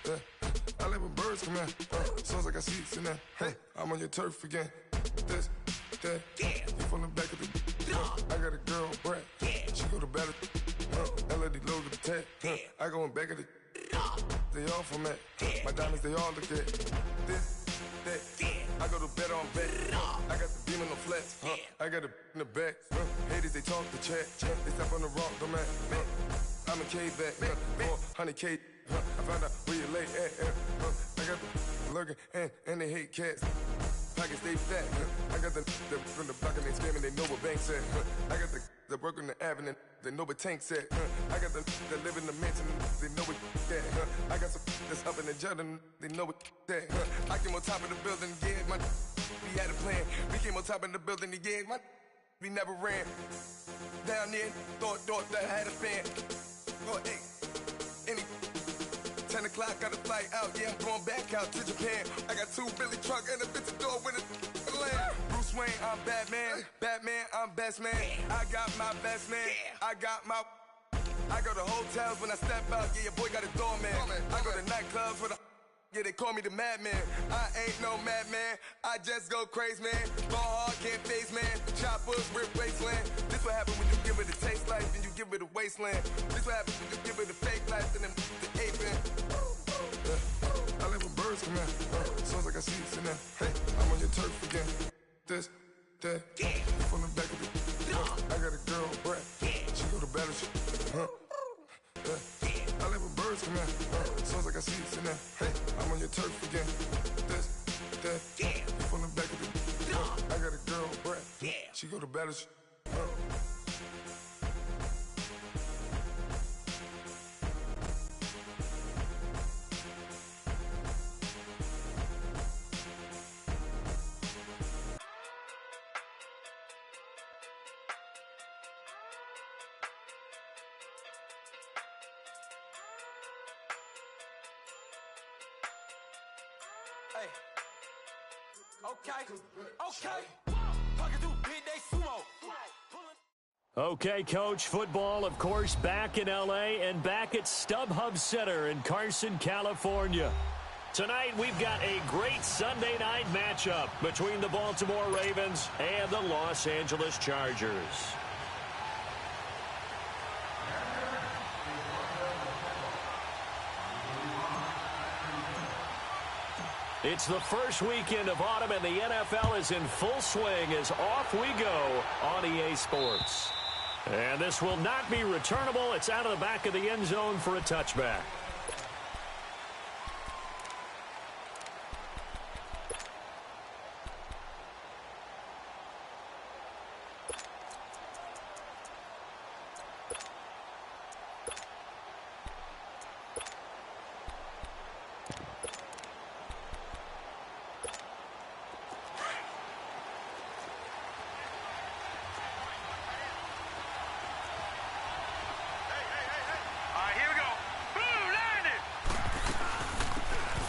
Yeah. I like when birds come in. Sounds like I see seats in there. Hey, I'm on your turf again. This, that. You from the back of the. I got a girl, Brad. She go to battle. LED logo the tag. I go in back of the. They all from that. My diamonds, they all look at. This, that. I go to bed on bed. I got the beam on the flats. I got the in the back. Haters, they talk the chat. They step on the rock, the man. I'm a K-back. 400K. I found out where you lay at. I got the lurking and they hate cats. Pockets stay fat. I got the from the block and they scamming, they know what banks at. I got the work on the avenue, they know what tanks at. I got the live in the mansion, they know what that. I got some that's up in the Jordan, they know what that. I came on top of the building, yeah, my we had a plan. We came on top of the building, yeah, my we never ran. Down there, thought that I had a fan. Oh, hey, any 10 o'clock, got a flight out, yeah, I'm going back out to Japan. I got 2 Billy truck and a bitch door with a land. Bruce Wayne, I'm Batman. Batman, I'm best man. I got my best man. I got my. I go to hotels when I step out, yeah, your boy got a doorman. I go to nightclubs with a. Yeah, they call me the madman. I ain't no madman. I just go crazy, man. Ball hard, can't face, man. Choppers, rip wasteland. This what happen when you give it a taste life and you give it a wasteland. This what happen when you give it a fake life and then the aping. I like when birds come in. Sounds like I see seats in there. Hey, I'm on your turf again. This, that. From the back of the. I got a girl, Brad. She go to battle. I like when birds come in. Sounds like I see seats in there. Hey, I'm on your turf again. This, that. From the back of the. I got a girl, Brad. She go to battle. Okay, Coach, football, of course, back in L.A. and back at StubHub Center in Carson, California. Tonight, we've got a great Sunday night matchup between the Baltimore Ravens and the Los Angeles Chargers. It's the first weekend of autumn, and the NFL is in full swing as off we go on EA Sports. And this will not be returnable. It's out of the back of the end zone for a touchback.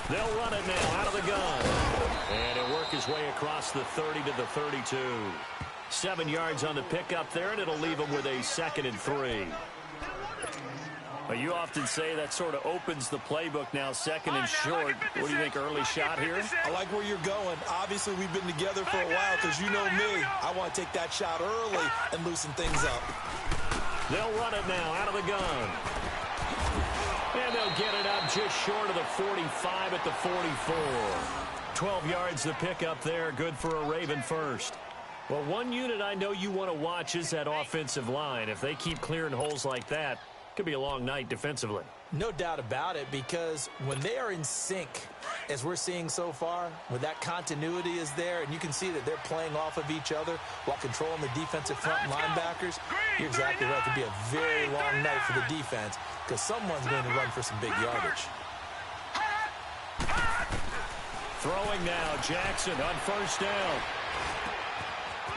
They'll run it now out of the gun. And it'll work his way across the 30 to the 32. 7 yards on the pickup there, and it'll leave him with a 2nd and 3. Well, you often say that sort of opens the playbook now, 2nd and short. What do you think, early shot here? I like where you're going. Obviously, we've been together for a while because you know me. I want to take that shot early and loosen things up. They'll run it now out of the gun. And they'll get it up just short of the 45 at the 44. 12 yards to pick up there. Good for a Raven first. Well, one unit I know you want to watch is that offensive line. If they keep clearing holes like that, it could be a long night defensively. No doubt about it, because when they are in sync, as we're seeing so far, when that continuity is there, and you can see that they're playing off of each other while controlling the defensive front linebackers, you're exactly right. It could be a very long night for the defense because someone's going to run for some big yardage. Throwing now, Jackson on first down.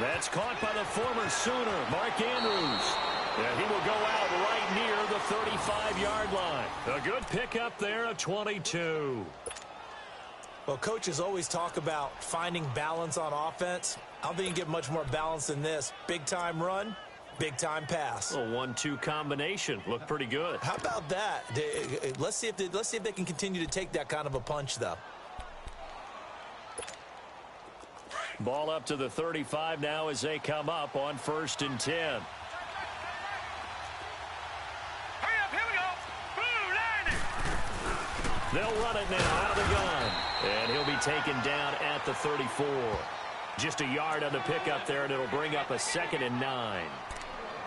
That's caught by the former Sooner, Mark Andrews. And he will go out right near the 35-yard line. A good pickup there, a 22. Well, coaches always talk about finding balance on offense. I don't think you get much more balance than this. Big-time run, Big-time pass. A 1-2 combination. Looked pretty good. How about that? Let's see if they can continue to take that kind of a punch, though. Ball up to the 35 now as they come up on 1st and 10. Hurry up, here we go. Blue line it. They'll run it now out of the gun. And he'll be taken down at the 34. Just a yard on the pickup there, and it'll bring up a 2nd and 9.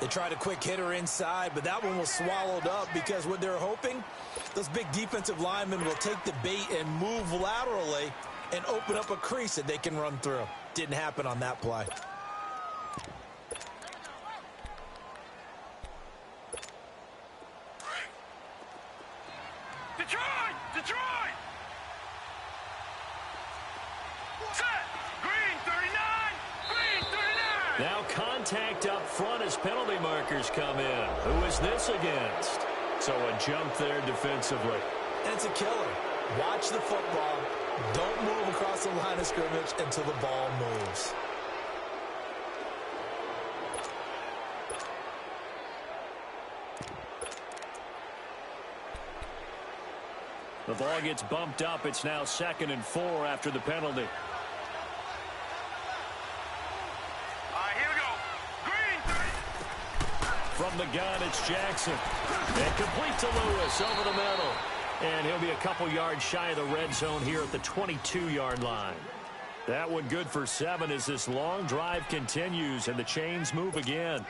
They tried a quick hitter inside, but that one was swallowed up because what they're hoping, those big defensive linemen will take the bait and move laterally and open up a crease that they can run through. Didn't happen on that play. Detroit! Detroit! Set! Green 39! Green 39! Now contact up front as penalty markers come in. Who is this against? So a jump there defensively. And it's a killer. Watch the football. Don't move across the line of scrimmage until the ball moves. The ball gets bumped up. It's now 2nd and 4 after the penalty. All right, here we go. Green 30. From the gun, it's Jackson. And complete to Lewis over the middle. And he'll be a couple yards shy of the red zone here at the 22-yard line. That one good for 7 as this long drive continues and the chains move again.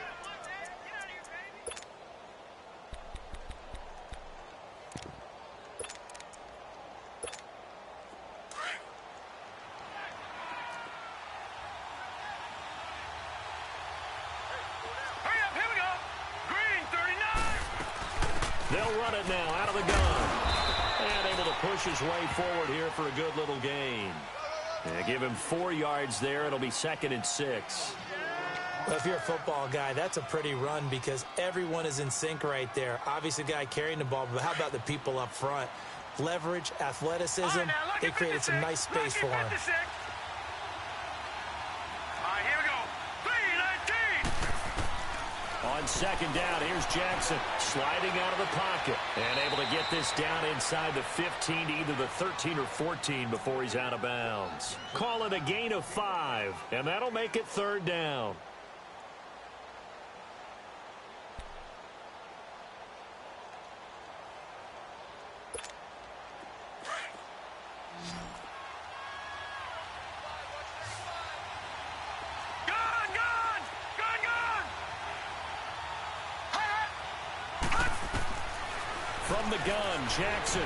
Hurry up, here we go. Green 39. They'll run it now out of the gun. And able to push his way forward here for a good little gain. And give him 4 yards there. It'll be 2nd and 6. Well, if you're a football guy, that's a pretty run because everyone is in sync right there. Obviously, the guy carrying the ball, but how about the people up front? Leverage, athleticism, they created some nice space for him. All right, here we go. 3-19. On 2nd down, here's Jackson sliding out of the pocket and able to get this down inside the 15 to either the 13 or 14 before he's out of bounds. Call it a gain of 5, and that'll make it 3rd down. From the gun, Jackson.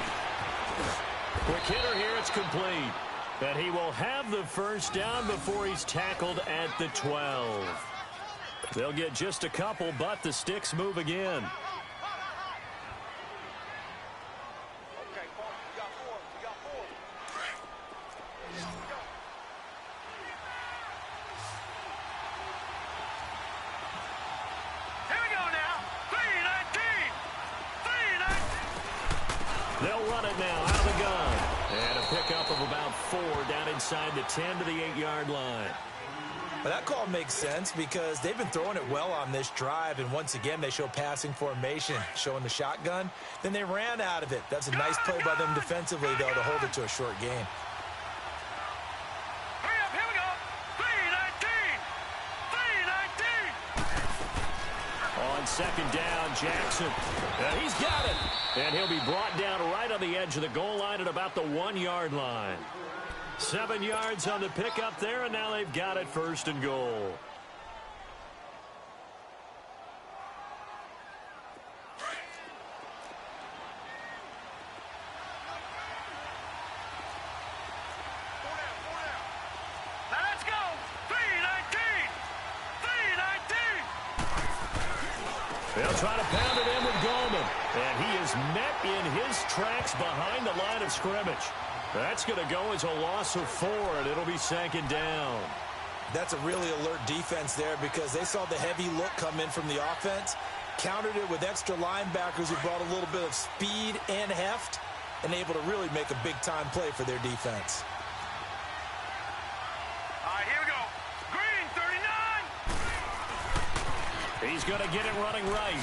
Quick hitter here, it's complete. And he will have the 1st down before he's tackled at the 12. They'll get just a couple, but the sticks move again. They'll run it now out of the gun. And a pickup of about 4 down inside the 10 to the 8-yard line. Well, that call makes sense because they've been throwing it well on this drive, and once again, they show passing formation, showing the shotgun. Then they ran out of it. That's a nice play by them defensively, though, to hold it to a short gain. Hurry up, here we go. 3-19. 3-19. On 2nd down, Jackson. And he's got it. And he'll be brought down right on the edge of the goal line at about the 1-yard line. 7 yards on the pickup there, and now they've got it 1st and goal. Now let's go. 3-19. 3-19. They'll try to pound it in with Goldman. And he is met in his tracks behind the line of scrimmage. That's going to go as a loss of 4, and it'll be 2nd down. That's a really alert defense there because they saw the heavy look come in from the offense, countered it with extra linebackers who brought a little bit of speed and heft, and able to really make a big-time play for their defense. All right, here we go. Green 39. He's going to get it running right.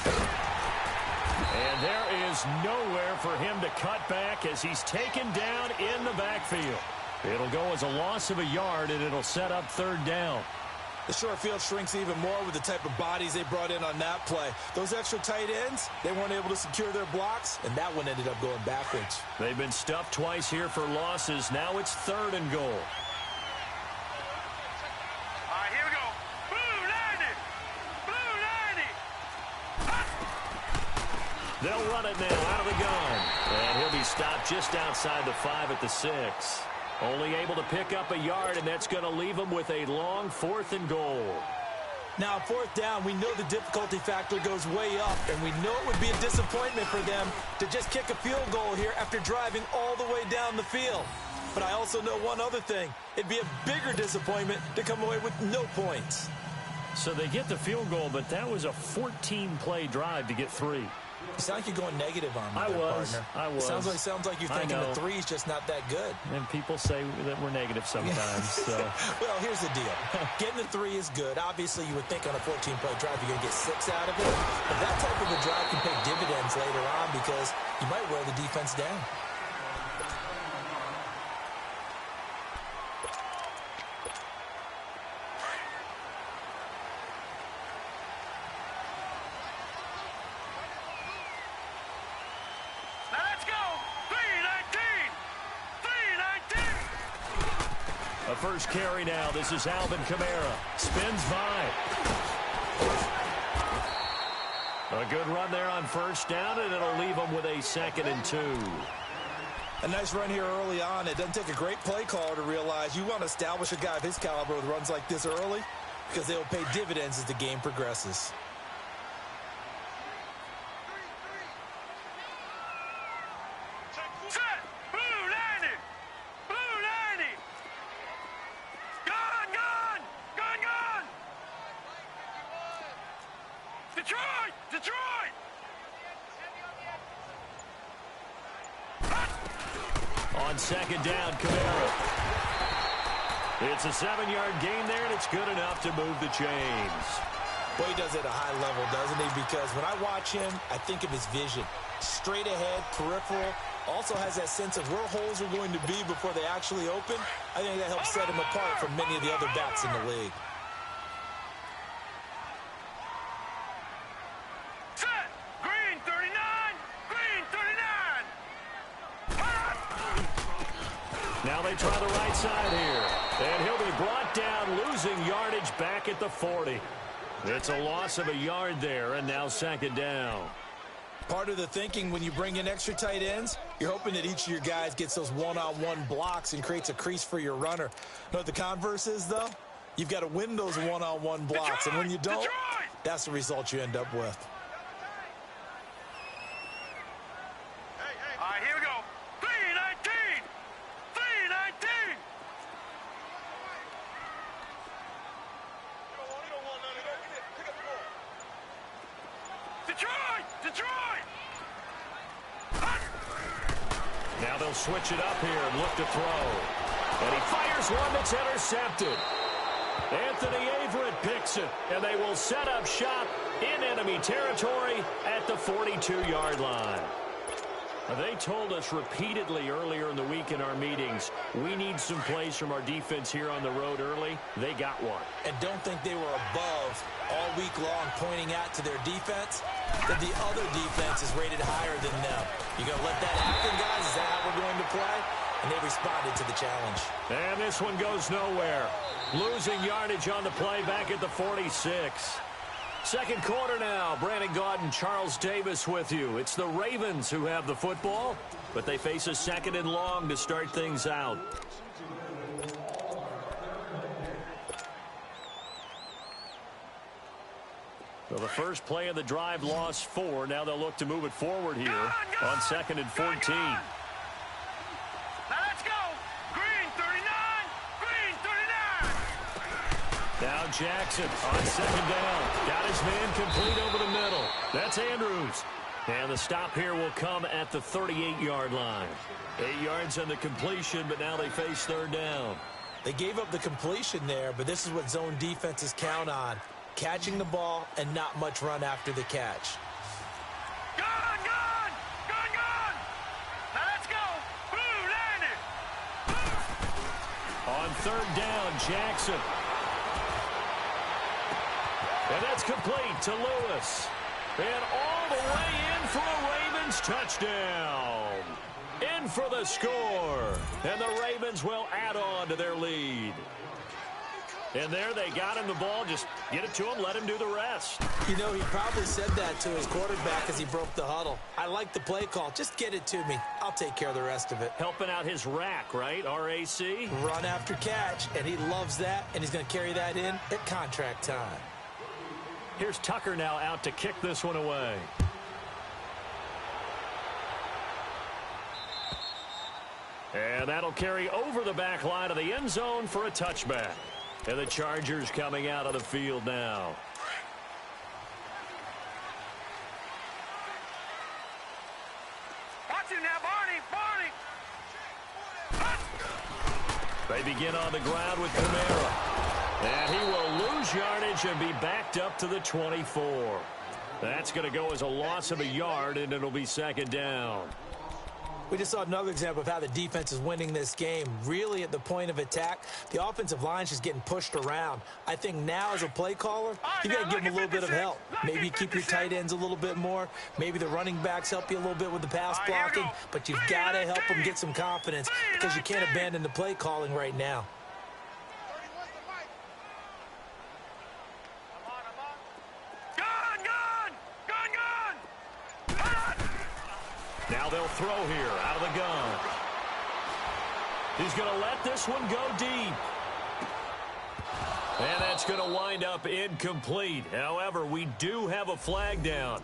And there is nowhere for him to cut back as he's taken down in the backfield. It'll go as a loss of a yard, and it'll set up third down. The short field shrinks even more with the type of bodies they brought in on that play. Those extra tight ends, they weren't able to secure their blocks, and that one ended up going backwards. They've been stuffed twice here for losses. Now it's 3rd and goal. All right, here we go. Blue 90. Blue 90. They'll run it now out of the gun. And he'll be stopped just outside the 5 at the 6. Only able to pick up a yard, and that's going to leave him with a long 4th and goal. Now, 4th down, we know the difficulty factor goes way up, and we know it would be a disappointment for them to just kick a field goal here after driving all the way down the field. But I also know one other thing. It'd be a bigger disappointment to come away with no points. So they get the field goal, but that was a 14-play drive to get 3. You sound like you're going negative on me, partner. I was. Sounds like you're thinking the 3's just not that good. And people say that we're negative sometimes. So. Well, here's the deal. Getting the 3 is good. Obviously, you would think on a 14-play drive you're going to get 6 out of it. But that type of a drive can pay dividends later on because you might wear the defense down. First carry now. This is Alvin Kamara. Spins by. A good run there on 1st down, and it'll leave him with a 2nd and 2. A nice run here early on. It doesn't take a great play caller to realize you want to establish a guy of his caliber with runs like this early because they will pay dividends as the game progresses. Detroit! On 2nd down, Kamara. It's a 7-yard gain there, and it's good enough to move the chains. Boy, he does it at a high level, doesn't he? Because when I watch him, I think of his vision. Straight ahead, peripheral. Also has that sense of where holes are going to be before they actually open. I think that helps set him apart from many of the other backs in the league. Now they try the right side here. And he'll be brought down, losing yardage back at the 40. It's a loss of a yard there, and now 2nd down. Part of the thinking when you bring in extra tight ends, you're hoping that each of your guys gets those one-on-one blocks and creates a crease for your runner. You know what the converse is, though? You've got to win those one-on-one blocks, and when you don't, that's the result you end up with. All right, here we go. 319! 319! Detroit! Detroit! Now they'll switch it up here and look to throw. And he fires one that's intercepted. Anthony Averett picks it, and they will set up shop in enemy territory at the 42-yard line. They told us repeatedly earlier in the week in our meetings, we need some plays from our defense here on the road early. They got one. And don't think they were above all week long pointing out to their defense that the other defense is rated higher than them. You going to let that happen, guys? Is that how we're going to play? And they responded to the challenge. And this one goes nowhere. Losing yardage on the play back at the 46. Second quarter now. Brandon Gaudin, Charles Davis with you. It's the Ravens who have the football, but they face a 2nd and long to start things out. Well, the first play of the drive lost 4. Now they'll look to move it forward here on 2nd and 14. Now let's go. Green 39. Green 39. Now Jackson on 2nd down. Got his man complete over the middle. That's Andrews. And the stop here will come at the 38-yard line. 8 yards on the completion, but now they face 3rd down. They gave up the completion there, but this is what zone defenses count on. catching the ball and not much run after the catch. Gone, gone! Gone, gone! Now let's go! Blue, land it! On third down, Jackson. And that's complete to Lewis. And all the way in for a Ravens touchdown. In for the score. And the Ravens will add on to their lead. And there they got him the ball. Just get it to him, let him do the rest. You know, he probably said that to his quarterback as he broke the huddle. I like the play call. Just get it to me. I'll take care of the rest of it. Helping out his rack, right? RAC? Run after catch, and he loves that, and he's going to carry that in at contract time. Here's Tucker now out to kick this one away. And that'll carry over the back line of the end zone for a touchback. And the Chargers coming out of the field now. Watch him now, Barney! They begin on the ground with Kamara. And he will lose yardage and be backed up to the 24. That's going to go as a loss of a yard, and it'll be second down. We just saw another example of how the defense is winning this game. Really at the point of attack, the offensive line's just getting pushed around. I think now as a play caller, you got to give them a little bit of help. Maybe you keep your tight ends a little bit more. Maybe the running backs help you a little bit with the pass blocking. But you've got to help them get some confidence because you can't abandon the play calling right now. Now they'll throw here out of the gun. He's going to let this one go deep. And that's going to wind up incomplete. However, we do have a flag down.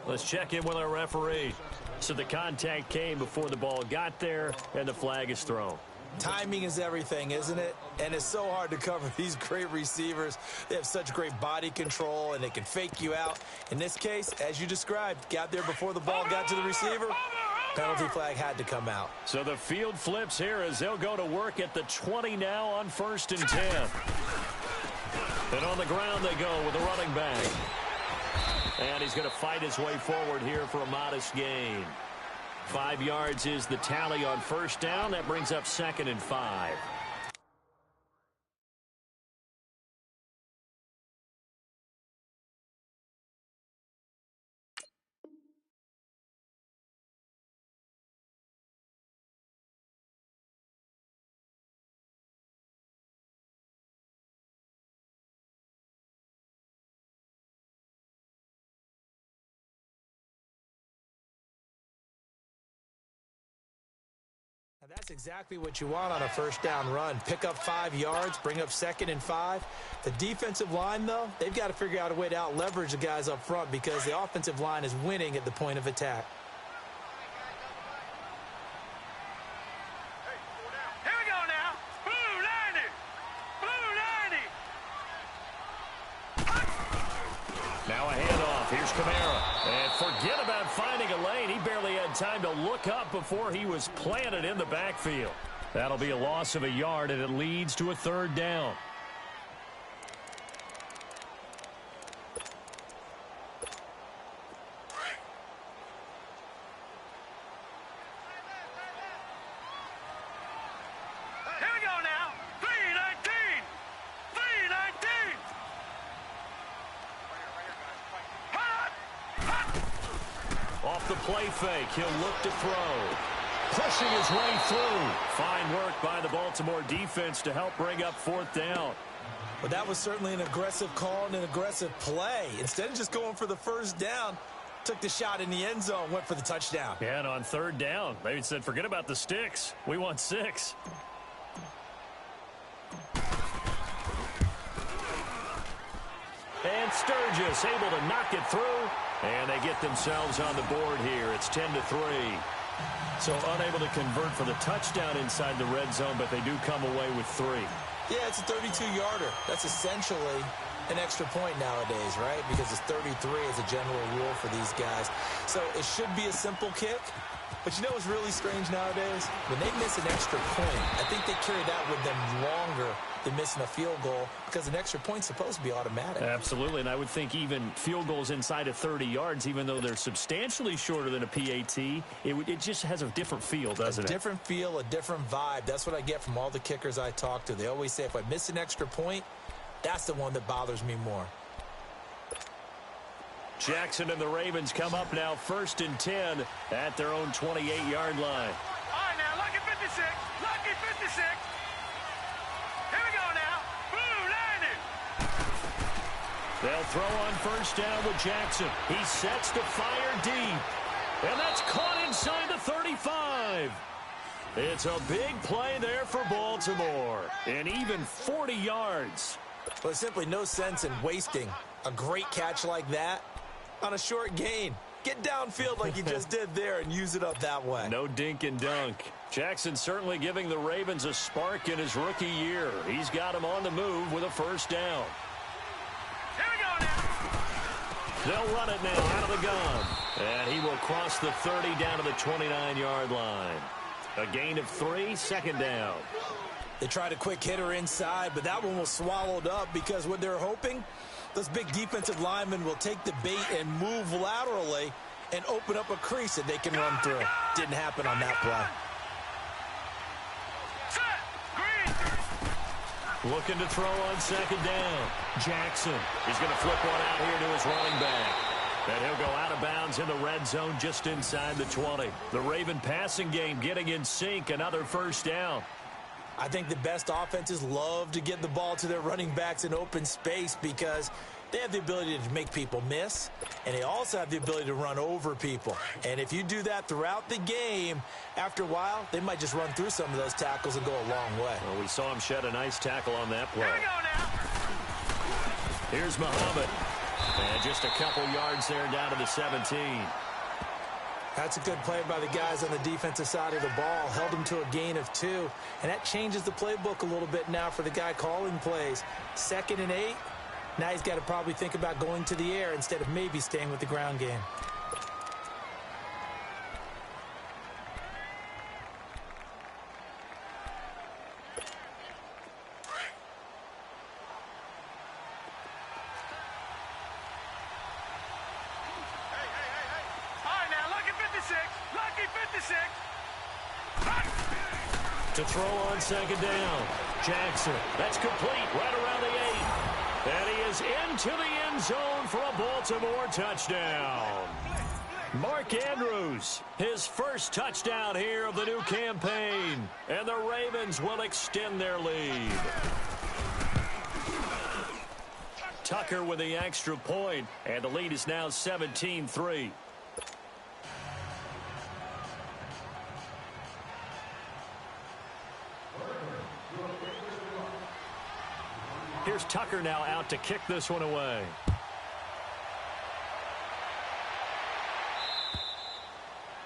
Let's check in with our referee. So the contact came before the ball got there, and the flag is thrown. Timing is everything, isn't it? And it's so hard to cover these great receivers. They have such great body control, and they can fake you out. In this case, as you described, got there before the ball got to the receiver. Penalty flag had to come out. So the field flips here as they'll go to work at the 20 now on 1st and 10. And on the ground they go with the running back. And he's going to fight his way forward here for a modest gain. 5 yards is the tally on 1st down. That brings up 2nd and 5. That's exactly what you want on a 1st down run. Pick up 5 yards, bring up 2nd and 5. The defensive line, though, they've got to figure out a way to out-leverage the guys up front because the offensive line is winning at the point of attack. Here we go now. Blue 90. Now a handoff. Here's Kamara. And forget about finding a lane. He barely had time to look up before he was planted in the backfield. That'll be a loss of a yard, and it leads to a 3rd down. Here we go now. 319. 319. Off the play fake, he'll look to throw. Pushing his way through. Fine work by the Baltimore defense to help bring up 4th down. But that was certainly an aggressive call and an aggressive play. Instead of just going for the 1st down, took the shot in the end zone, went for the touchdown. Yeah, and on 3rd down, they said, forget about the sticks. We want 6. And Sturgis able to knock it through. And they get themselves on the board here. It's 10-3. So unable to convert for the touchdown inside the red zone, but they do come away with 3. Yeah, it's a 32-yarder. That's essentially an extra point nowadays, right? Because it's 33 as a general rule for these guys. So it should be a simple kick, But you know what's really strange nowadays? When they miss an extra point, I think they carry that with them longer than missing a field goal because an extra point's supposed to be automatic. Absolutely, and I would think even field goals inside of 30 yards, even though they're substantially shorter than a PAT, it just has a different feel, doesn't it? A different feel, a different vibe. That's what I get from all the kickers I talk to. They always say if I miss an extra point, that's the one that bothers me more. Jackson and the Ravens come up now 1st and 10 at their own 28-yard line. All right, now, lucky 56. Lucky 56. Here we go now. Blue landed. They'll throw on 1st down with Jackson. He sets to fire deep. And that's caught inside the 35. It's a big play there for Baltimore. And even 40 yards. Well, there's simply no sense in wasting a great catch like that on a short gain. Get downfield like you just did there and use it up that way. No dink and dunk. Jackson certainly giving the Ravens a spark in his rookie year. He's got him on the move with a 1st down. Here we go now. They'll run it now out of the gun. And he will cross the 30 down to the 29-yard line. A gain of 3, 2nd down. They tried a quick hitter inside, but that one was swallowed up because what they're hoping, those big defensive linemen will take the bait and move laterally and open up a crease that they can run through. Didn't happen on that play. Looking to throw on 2nd down. Jackson. He's going to flip one out here to his running back. And he'll go out of bounds in the red zone just inside the 20. The Raven passing game getting in sync. Another 1st down. I think the best offenses love to get the ball to their running backs in open space because they have the ability to make people miss, and they also have the ability to run over people. And if you do that throughout the game, after a while, they might just run through some of those tackles and go a long way. Well, we saw him shed a nice tackle on that play. Here we go now. Here's Muhammad. And just a couple yards there down to the 17. That's a good play by the guys on the defensive side of the ball. Held them to a gain of 2. And that changes the playbook a little bit now for the guy calling plays. 2nd and 8. Now he's got to probably think about going to the air instead of maybe staying with the ground game. To throw on 2nd down. Jackson. That's complete right around the 8. And he is into the end zone for a Baltimore touchdown. Mark Andrews, his 1st touchdown here of the new campaign. And the Ravens will extend their lead. Tucker with the extra point, and the lead is now 17-3. Here's Tucker now out to kick this one away.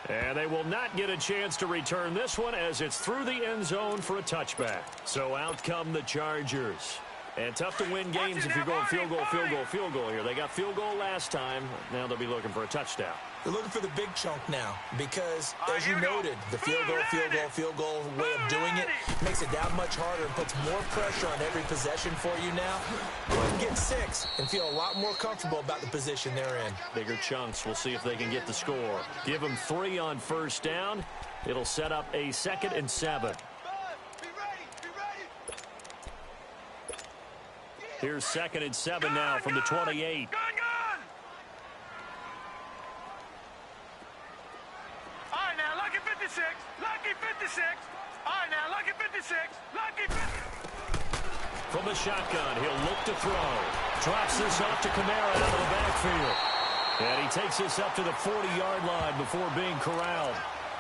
And they will not get a chance to return this one as it's through the end zone for a touchback. So out come the Chargers. And tough to win games if you're going field goal, field goal, field goal here. They got field goal last time. Now they'll be looking for a touchdown. They're looking for the big chunk now because, as you noted, the field goal way of doing it makes it that much harder and puts more pressure on every possession for you now. Go ahead and get 6 and feel a lot more comfortable about the position they're in. Bigger chunks. We'll see if they can get the score. Give them 3 on 1st down. It'll set up a 2nd and 7. Here's 2nd and 7 now from the 28. Lucky 56. All right, now, lucky 56. Lucky 56. From the shotgun, he'll look to throw. Drops this off to Kamara out of the backfield. And he takes this up to the 40-yard line before being corralled.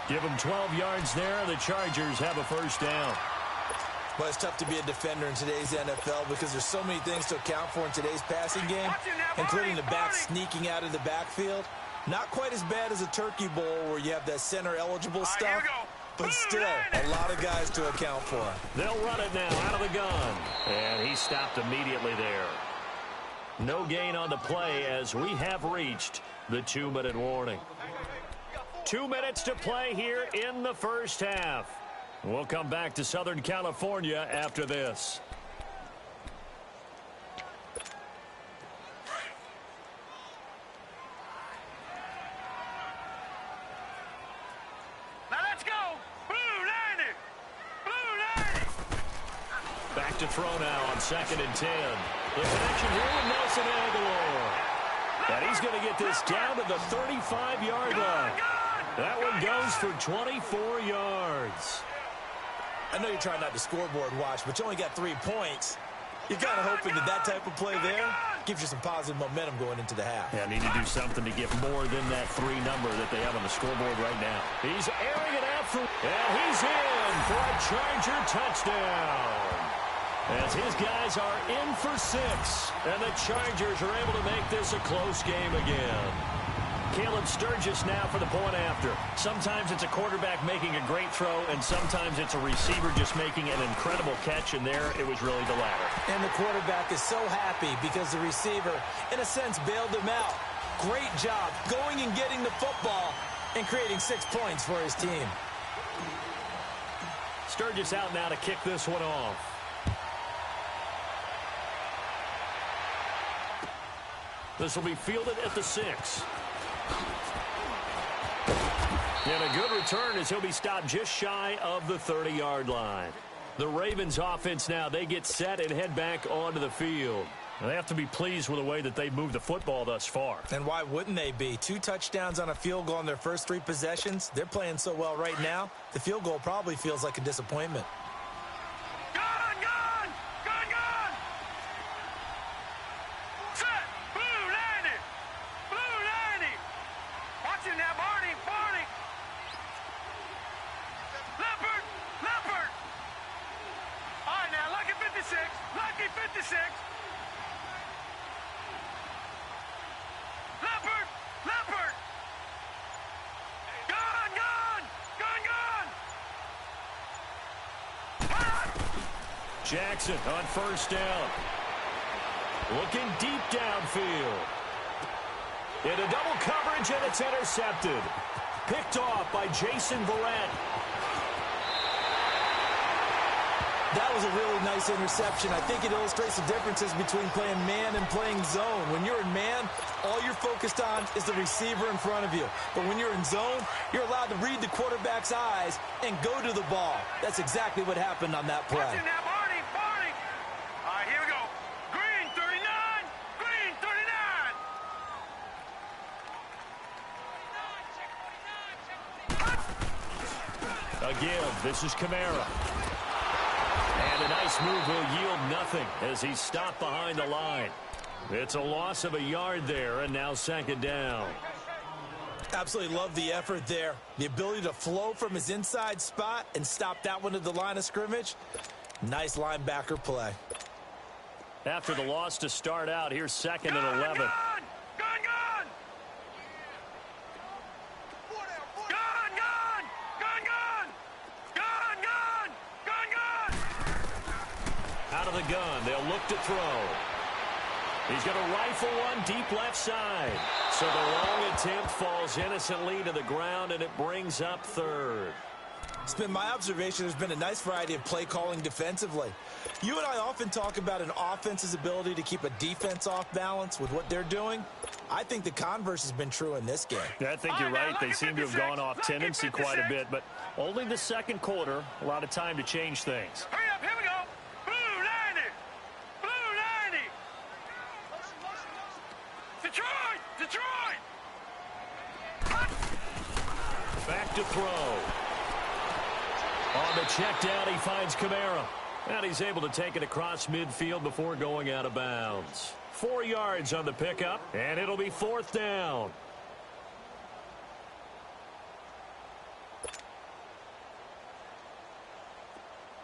Give him 12 yards there. The Chargers have a 1st down. Well, it's tough to be a defender in today's NFL because there's so many things to account for in today's passing game, including the back sneaking out of the backfield. Not quite as bad as a Turkey Bowl where you have that center-eligible stuff, but still a lot of guys to account for. They'll run it now out of the gun. And he stopped immediately there. No gain on the play as we have reached the 2-minute warning. 2 minutes to play here in the first half. We'll come back to Southern California after this. Now let's go. Blue 90. Blue 90. Back to throw now on 2nd and 10. The connection here with Nelson Aguilar. And he's going to get this down to the 35-yard line. That one goes for 24 yards. I know you're trying not to scoreboard watch, but you only got 3 points. You're kind of hoping that type of play there gives you some positive momentum going into the half. Yeah, need to do something to get more than that 3 number that they have on the scoreboard right now. He's airing it out and he's in for a Charger touchdown. As his guys are in for 6, and the Chargers are able to make this a close game again. Caleb Sturgis now for the point after. Sometimes it's a quarterback making a great throw, and sometimes it's a receiver just making an incredible catch, and there it was really the latter. And the quarterback is so happy because the receiver, in a sense, bailed him out. Great job going and getting the football and creating 6 points for his team. Sturgis out now to kick this one off. This will be fielded at the 6. And a good return as he'll be stopped just shy of the 30-yard line. The Ravens offense now, they get set and head back onto the field. They have to be pleased with the way that they've moved the football thus far. And why wouldn't they be? 2 touchdowns on a field goal in their first 3 possessions. They're playing so well right now, the field goal probably feels like a disappointment. Jackson on first down. Looking deep downfield. Into double coverage, and it's intercepted. Picked off by Jason Verrett. That was a really nice interception. I think it illustrates the differences between playing man and playing zone. When you're in man, all you're focused on is the receiver in front of you. But when you're in zone, you're allowed to read the quarterback's eyes and go to the ball. That's exactly what happened on that play. Again, this is Kamara. And a nice move will yield nothing as he's stopped behind the line. It's a loss of a yard there, and now 2nd down. Absolutely love the effort there. The ability to flow from his inside spot and stop that one at the line of scrimmage. Nice linebacker play. After the loss to start out, here's 2nd and 11. Out of the gun, they'll look to throw. He's going to rifle one deep left side. So the long attempt falls innocently to the ground, and it brings up 3rd. It's been my observation there's been a nice variety of play calling defensively. You and I often talk about an offense's ability to keep a defense off balance with what they're doing. I think the converse has been true in this game. Yeah, I think you're right. They seem to have gone off tendency quite a bit, but only the 2nd quarter, a lot of time to change things. Hurry up, here we go. Blue 90. Blue 90. Detroit. Back to throw. On the check down, he finds Kamara. And he's able to take it across midfield before going out of bounds. 4 yards on the pickup, and it'll be 4th down.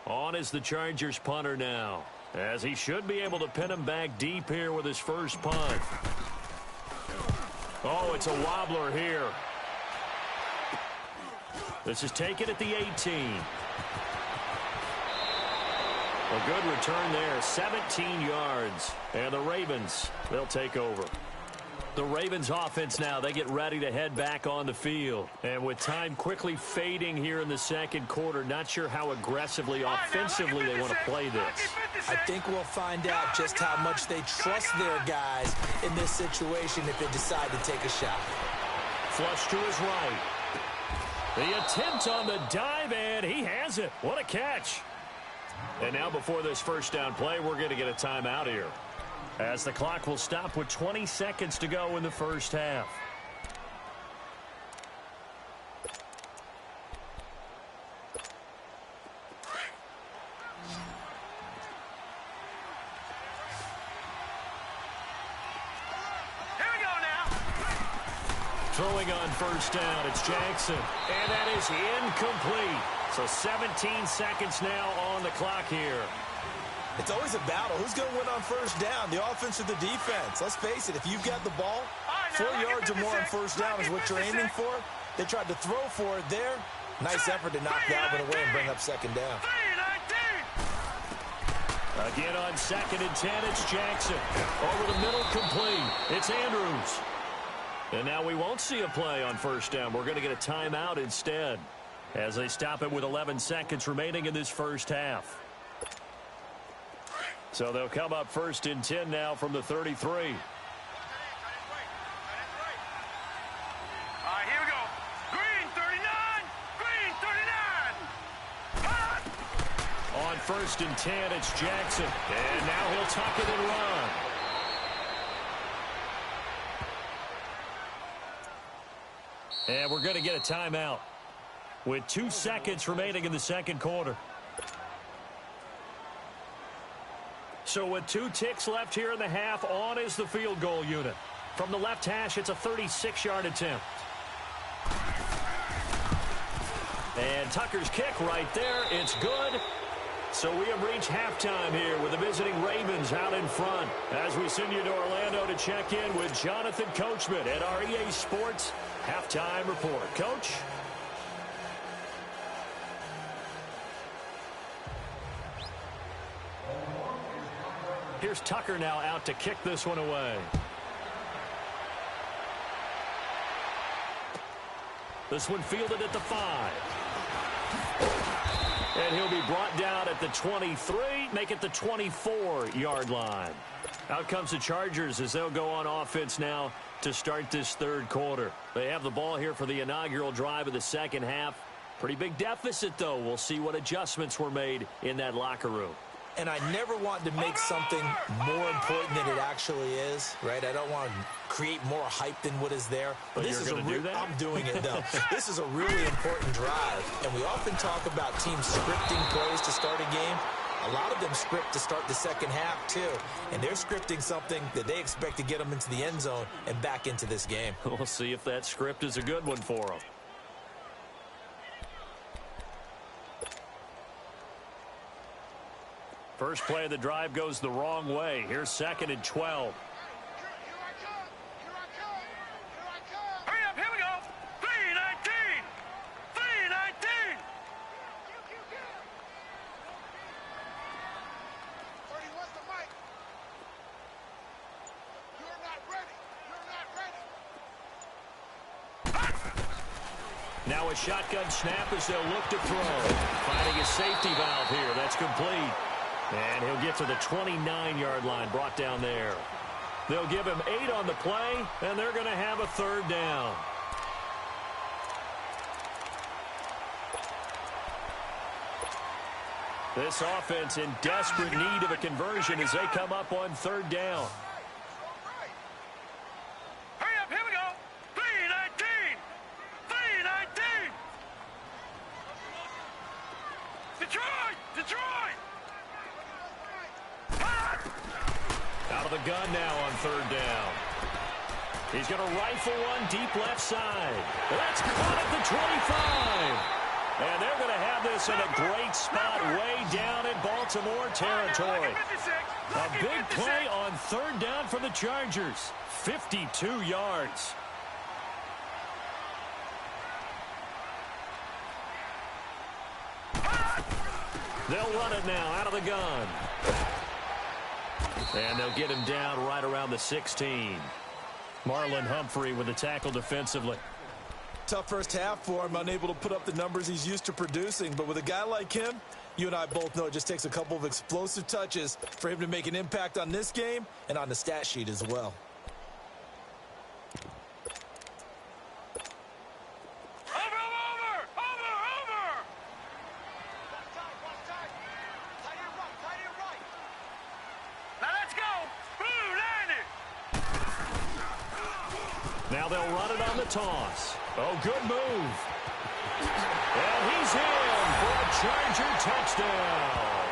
On is the Chargers punter now, as he should be able to pin him back deep here with his first punt. Oh, it's a wobbler here. This is taken at the 18. A good return there, 17 yards. And the Ravens, they'll take over. The Ravens offense now, they get ready to head back on the field. And with time quickly fading here in the second quarter, not sure how aggressively, offensively they want to play this. I think we'll find out just how much they trust their guys in this situation if they decide to take a shot. Flush to his right. The attempt on the dive, and he has it. What a catch. And now before this first down play, we're going to get a timeout here, as the clock will stop with 20 seconds to go in the first half. Here we go now. Throwing on first down, it's Jackson. And that is incomplete. So 17 seconds now on the clock here. It's always a battle. Who's going to win on first down, the offense or the defense? Let's face it, if you've got the ball, 4 yards or more on first down is what you're aiming for. They tried to throw for it there. Nice effort to knock Dalvin away and bring up second down. Again on 2nd and 10, it's Jackson. Over the middle, complete. It's Andrews. And now we won't see a play on first down. We're going to get a timeout instead, as they stop it with 11 seconds remaining in this first half. So they'll come up 1st and 10 now from the 33. All right, here we go. Green 39. Green 39. On 1st and 10, it's Jackson. And now he'll tuck it and run. And we're going to get a timeout with 2 seconds remaining in the second quarter. So with 2 ticks left here in the half, on is the field goal unit. From the left hash, it's a 36-yard attempt. And Tucker's kick right there. It's good. So we have reached halftime here with the visiting Ravens out in front, as we send you to Orlando to check in with Jonathan Coachman at our EA Sports Halftime Report. Coach? Here's Tucker now out to kick this one away. This one fielded at the 5. And he'll be brought down at the 23, make it the 24-yard line. Out comes the Chargers as they'll go on offense now to start this third quarter. They have the ball here for the inaugural drive of the second half. Pretty big deficit, though. We'll see what adjustments were made in that locker room. And I never want to make something more important than it actually is, right? I don't want to create more hype than what is there. But this is do that? I'm doing it, though. This is a really important drive. And we often talk about teams scripting plays to start a game. A lot of them script to start the second half, too. And they're scripting something that they expect to get them into the end zone and back into this game. We'll see if that script is a good one for them. First play of the drive goes the wrong way. Here's 2nd and 12. Hurry up, here we go. 319. 319. Where's the mic? You're not ready. Now a shotgun snap as they'll look to throw. Finding a safety valve here. That's complete. And he'll get to the 29-yard line, brought down there. They'll give him 8 on the play, and they're going to have a third down. This offense in desperate need of a conversion as they come up on third down. Hurry up, here we go. 319. 319. Detroit! Detroit! Out of the gun now on third down. He's going to rifle one deep left side. That's caught at the 25. And they're going to have this in a great spot way down in Baltimore territory. A big play on third down for the Chargers. 52 yards. They'll run it now out of the gun. And they'll get him down right around the 16. Marlon Humphrey with the tackle defensively. Tough first half for him, unable to put up the numbers he's used to producing. But with a guy like him, you and I both know it just takes a couple of explosive touches for him to make an impact on this game and on the stat sheet as well. Now they'll run it on the toss. Oh, good move. And he's in for a Charger touchdown.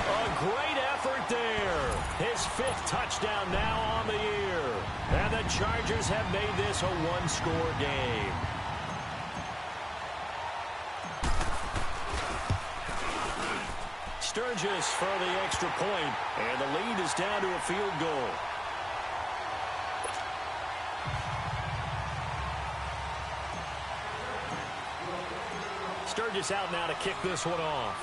A great effort there. His 5th touchdown now on the year. And the Chargers have made this a one-score game. Sturgis for the extra point, and the lead is down to a field goal. Sturgis out now to kick this one off.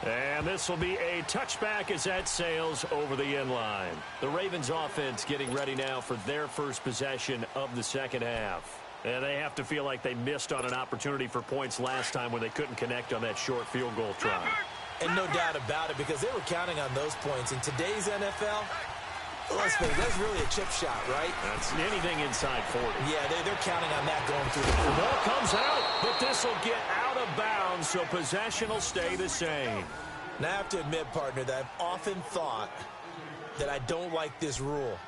And this will be a touchback as that sails over the end line. The Ravens offense getting ready now for their first possession of the second half. And they have to feel like they missed on an opportunity for points last time when they couldn't connect on that short field goal try. And no doubt about it, because they were counting on those points. In today's NFL, let's face it, that's really a chip shot, right? That's anything inside 40. Yeah, they're counting on that going through the The ball comes out, but this will get out of bounds, so possession will stay the same. Now, I have to admit, partner, that I've often thought that I don't like this rule,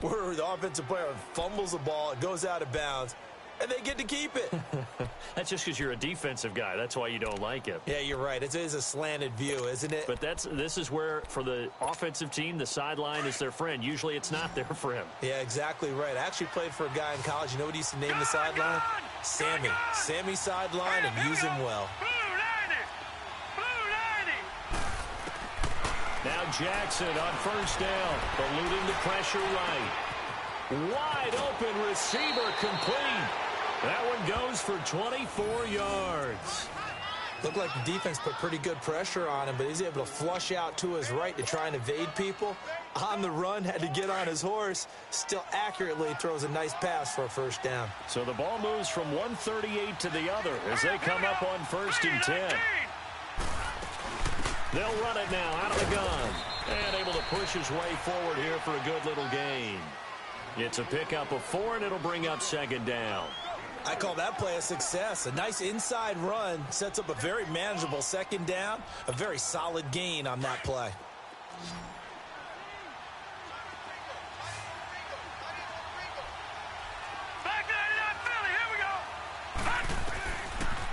where the offensive player fumbles the ball, it goes out of bounds, and they get to keep it. That's just because you're a defensive guy. That's why you don't like it. Yeah, you're right. It is a slanted view, isn't it? But this is where, for the offensive team, the sideline is their friend. Usually it's not there for him. Yeah, exactly right. I actually played for a guy in college. You know what he used to name the sideline? Sammy. Sammy sideline, and use him well. Now Jackson on first down, eluding the pressure right. Wide open receiver complete. That one goes for 24 yards. Looked like the defense put pretty good pressure on him, but he's able to flush out to his right to try and evade people. On the run, had to get on his horse. Still accurately throws a nice pass for a first down. So the ball moves from 138 to the other as they come up on 1st and 10. They'll run it now out of the gun. And able to push his way forward here for a good little gain. It's a pickup of 4, and it'll bring up 2nd down. I call that play a success. A nice inside run sets up a very manageable 2nd down. A very solid gain on that play.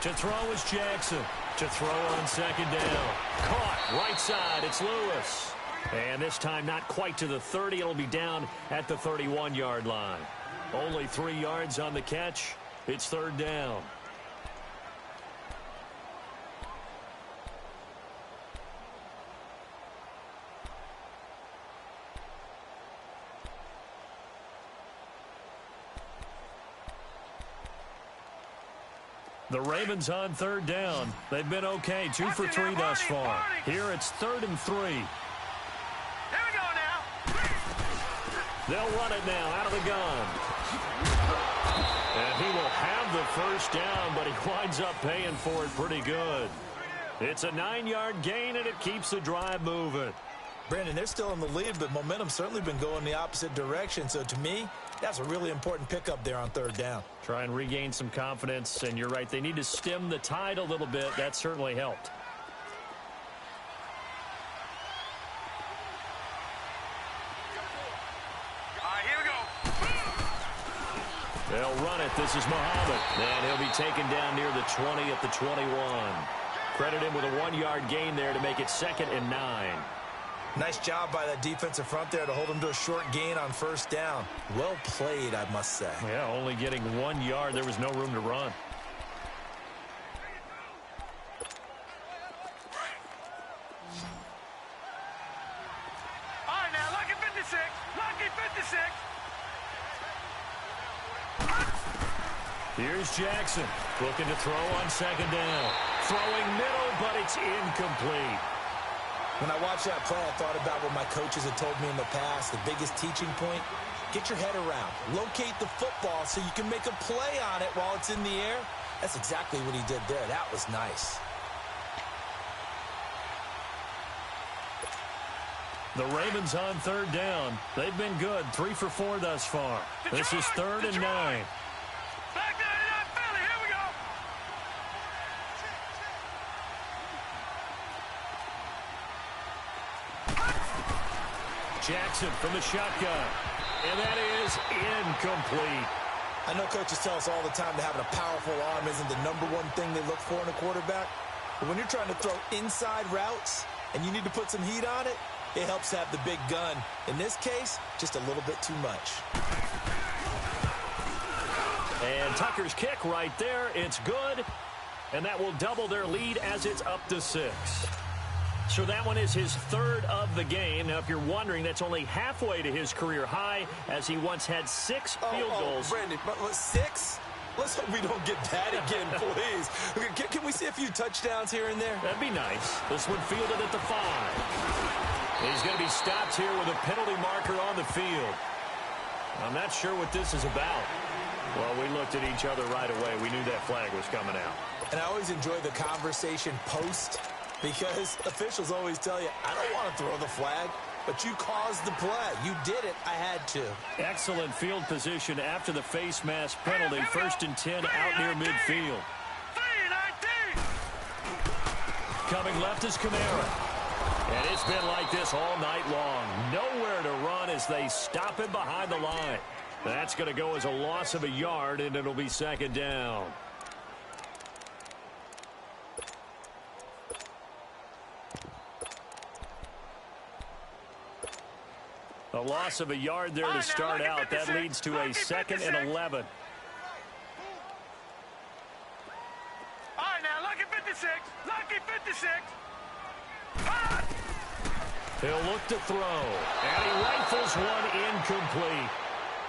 To throw is Jackson. To throw on 2nd down. Caught right side. It's Lewis. And this time not quite to the 30. It'll be down at the 31-yard line. Only 3 yards on the catch. It's 3rd down. The Ravens on 3rd down. They've been okay. 2 for 3 thus far. Here it's 3rd and 3. Here we go now. They'll run it now out of the gun. And he will have the first down, but he winds up paying for it pretty good. It's a 9-yard gain, and it keeps the drive moving. Brandon, they're still in the lead, but momentum's certainly been going the opposite direction. So to me, that's a really important pickup there on 3rd down. Try and regain some confidence, and you're right. They need to stem the tide a little bit. That certainly helped. All right, here we go. They'll run it. This is Muhammad. And he'll be taken down near the 20 at the 21. Credit him with a 1-yard gain there to make it 2nd and 9. Nice job by that defensive front there to hold him to a short gain on 1st down. Well played, I must say. Yeah, only getting 1 yard. There was no room to run. All right, now, lucky 56. Lucky 56. Here's Jackson looking to throw on 2nd down. Throwing middle, but it's incomplete. When I watched that play, I thought about what my coaches had told me in the past. The biggest teaching point, get your head around. Locate the football so you can make a play on it while it's in the air. That's exactly what he did there. That was nice. The Ravens on third down. They've been good, 3 for 4 thus far. This is 3rd and 9. Back there in that Philly. Here we go. Jackson from the shotgun. And that is incomplete. I know coaches tell us all the time that having a powerful arm isn't the #1 thing they look for in a quarterback. But when you're trying to throw inside routes and you need to put some heat on it, it helps to have the big gun. In this case, just a little bit too much. And Tucker's kick right there. It's good. And that will double their lead as it's up to 6. So that one is his 3rd of the game. Now, if you're wondering, that's only halfway to his career high, as he once had 6 field goals. Brandon, but 6? Let's hope we don't get that again, please. Can we see a few touchdowns here and there? That'd be nice. This one fielded at the 5. He's going to be stopped here with a penalty marker on the field. I'm not sure what this is about. Well, we looked at each other right away. We knew that flag was coming out. And I always enjoy the conversation post, because officials always tell you, I don't want to throw the flag, but you caused the play. You did it. I had to. Excellent field position after the face mask penalty. 1st and 10 out near midfield. 3-19. Coming left is Kamara. And it's been like this all night long. Nowhere to run as they stop him behind the line. That's going to go as a loss of a yard, and it'll be 2nd down. A loss of a yard there to start out. That leads to a 2nd and 11. All right, now, lucky 56. Lucky 56. He'll look to throw. And he rifles one incomplete.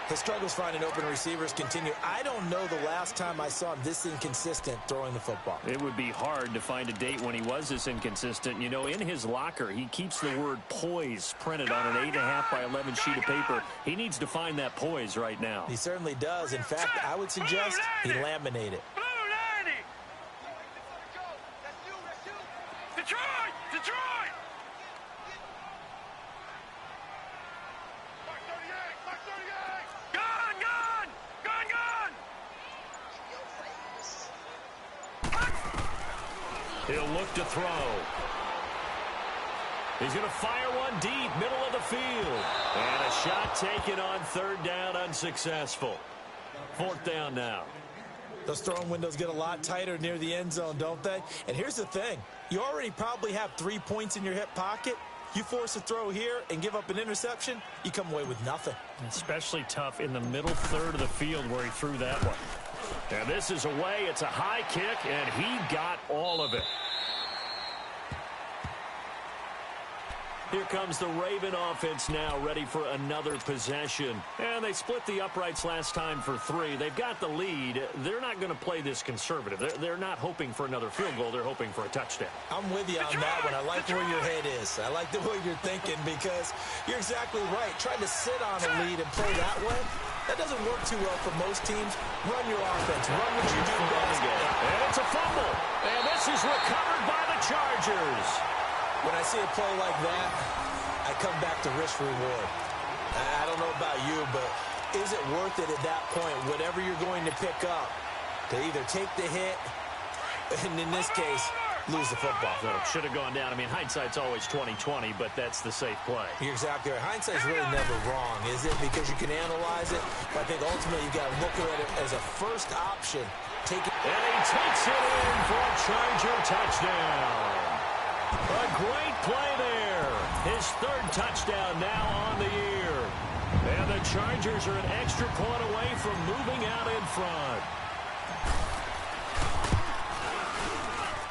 The struggles finding open receivers continue. I don't know the last time I saw him this inconsistent throwing the football. It would be hard to find a date when he was this inconsistent. You know, in his locker, he keeps the word poise printed on an 8.5 by 11 sheet of paper. He needs to find that poise right now. He certainly does. In fact, I would suggest he laminate it. Blue 90. Detroit! Detroit! Mark 38! Mark 38! Gone! Gone! Gone! Gone! He'll look to throw. He's going to fire one deep, middle of the field. And a shot taken on 3rd down, unsuccessful. 4th down now. Those throwing windows get a lot tighter near the end zone, don't they? And here's the thing. You already probably have 3 points in your hip pocket. You force a throw here and give up an interception, you come away with nothing. Especially tough in the middle 3rd of the field where he threw that one. And this is away. It's a high kick, and he got all of it. Here comes the Raven offense now, ready for another possession. And they split the uprights last time for 3. They've got the lead. They're not going to play this conservative. They're not hoping for another field goal. They're hoping for a touchdown. I'm with you on that one. I like where your head is. I like the way you're thinking, because you're exactly right. Trying to sit on a lead and play that way, that doesn't work too well for most teams. Run your offense. Run what you do best. And it's a fumble. And this is recovered by the Chargers. When I see a play like that, I come back to risk reward. I don't know about you, but is it worth it at that point, whatever you're going to pick up, to either take the hit, and in this case, lose the football? Well, it should have gone down. I mean, hindsight's always 20/20, but that's the safe play. You're exactly right. Hindsight's really never wrong, is it? Because you can analyze it, but I think ultimately you've got to look at it as a first option. Take it. And he takes it in for a Charger touchdown. A great play there. His 3rd touchdown now on the year. And the Chargers are an extra point away from moving out in front.